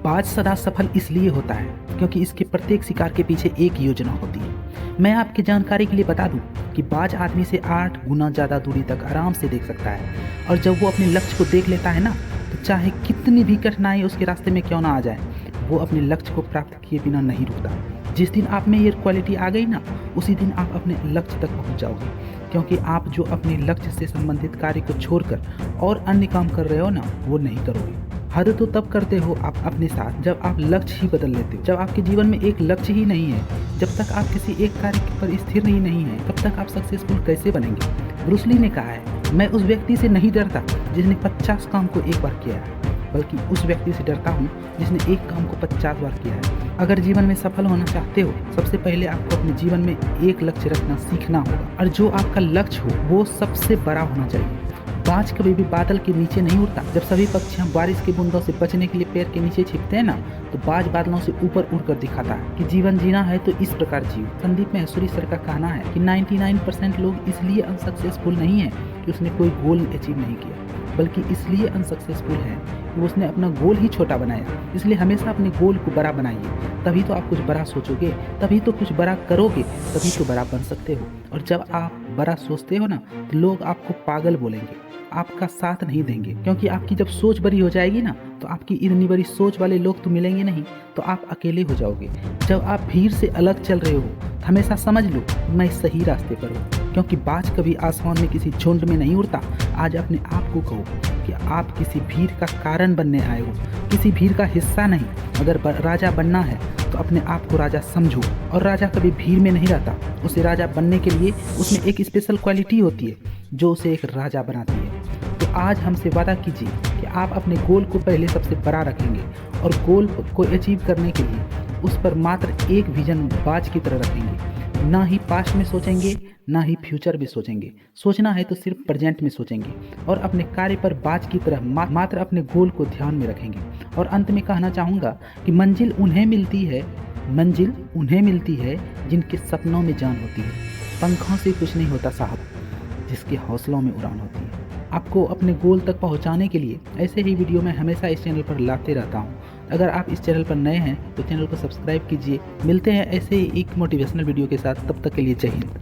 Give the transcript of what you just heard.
बाज सदा सफल इसलिए होता है क्योंकि इसके प्रत्येक शिकार के पीछे एक योजना होती है। मैं आपकी जानकारी के लिए बता दूं कि बाज आदमी से 8 गुना ज़्यादा दूरी तक आराम से देख सकता है और जब वो अपने लक्ष्य को देख लेता है ना, तो चाहे कितनी भी कठिनाई उसके रास्ते में क्यों ना आ जाए, वो अपने लक्ष्य को प्राप्त किए बिना नहीं रुकता। जिस दिन आप में ये क्वालिटी आ गई ना, उसी दिन आप अपने लक्ष्य तक पहुंच जाओगे, क्योंकि आप जो अपने लक्ष्य से संबंधित कार्य को छोड़कर और अन्य काम कर रहे हो ना, वो नहीं करोगे। हद तो तब करते हो आप अपने साथ जब आप लक्ष्य ही बदल लेते हो। जब आपके जीवन में एक लक्ष्य ही नहीं है, जब तक आप किसी एक कार्य पर स्थिर ही नहीं है, तब तक आप सक्सेसफुल कैसे बनेंगे। ब्रूस ली ने कहा है, मैं उस व्यक्ति से नहीं डरता जिसने 50 काम को एक बार किया है, बल्कि उस व्यक्ति से डरता हूँ जिसने एक काम को 50 बार किया है। अगर जीवन में सफल होना चाहते हो, सबसे पहले आपको अपने जीवन में एक लक्ष्य रखना सीखना होगा, और जो आपका लक्ष्य हो वो सबसे बड़ा होना चाहिए। बाज कभी भी बादल के नीचे नहीं उड़ता। जब सभी पक्षियां बारिश की बूंदों से बचने के लिए पेड़ के नीचे छिपते हैं ना, तो बाज बादलों से ऊपर उड़कर दिखाता है कि जीवन जीना है तो इस प्रकार जियो। संदीप महेश्वरी सर का कहना है कि 99% लोग इसलिए अनसक्सेसफुल नहीं है कि उसने कोई गोल अचीव नहीं किया, बल्कि इसलिए अनसक्सेसफुल है कि उसने अपना गोल ही छोटा बनाया। इसलिए हमेशा अपने गोल को बड़ा बनाइए, तभी तो आप कुछ बड़ा सोचोगे, तभी तो कुछ बड़ा करोगे, तभी तो बड़ा बन सकते हो। और जब आप बड़ा सोचते हो ना, तो लोग आपको पागल बोलेंगे, आपका साथ नहीं देंगे, क्योंकि आपकी जब सोच बड़ी हो जाएगी ना, तो आपकी इतनी बड़ी सोच वाले लोग तो मिलेंगे नहीं, तो आप अकेले हो जाओगे। जब आप भीड़ से अलग चल रहे हो, हमेशा समझ लो मैं सही रास्ते पर हूँ, क्योंकि बाज कभी आसमान में किसी झुंड में नहीं उड़ता। आज अपने आप को कहो कि आप किसी भीड़ का कारण बनने आए हो, किसी भीड़ का हिस्सा नहीं। अगर राजा बनना है तो अपने आप को राजा समझो, और राजा कभी भीड़ में नहीं रहता। उसे राजा बनने के लिए उसमें एक स्पेशल क्वालिटी होती है जो उसे एक राजा बनाती है। तो आज हमसे वादा कीजिए कि आप अपने गोल को पहले सबसे बड़ा रखेंगे, और गोल को अचीव करने के लिए उस पर मात्र एक विजन बाज की तरह रखेंगे। ना ही पास्ट में सोचेंगे, ना ही फ्यूचर में सोचेंगे। सोचना है तो सिर्फ प्रेजेंट में सोचेंगे, और अपने कार्य पर बाज की तरह मात्र अपने गोल को ध्यान में रखेंगे। और अंत में कहना चाहूँगा कि मंजिल उन्हें मिलती है जिनके सपनों में जान होती है। पंखों से कुछ नहीं होता साहब, जिसके हौसलों में उड़ान होती है। आपको अपने गोल तक पहुंचाने के लिए ऐसे ही वीडियो मैं हमेशा इस चैनल पर लाते रहता हूं। अगर आप इस चैनल पर नए हैं तो चैनल को सब्सक्राइब कीजिए। मिलते हैं ऐसे ही एक मोटिवेशनल वीडियो के साथ, तब तक के लिए जय हिंद।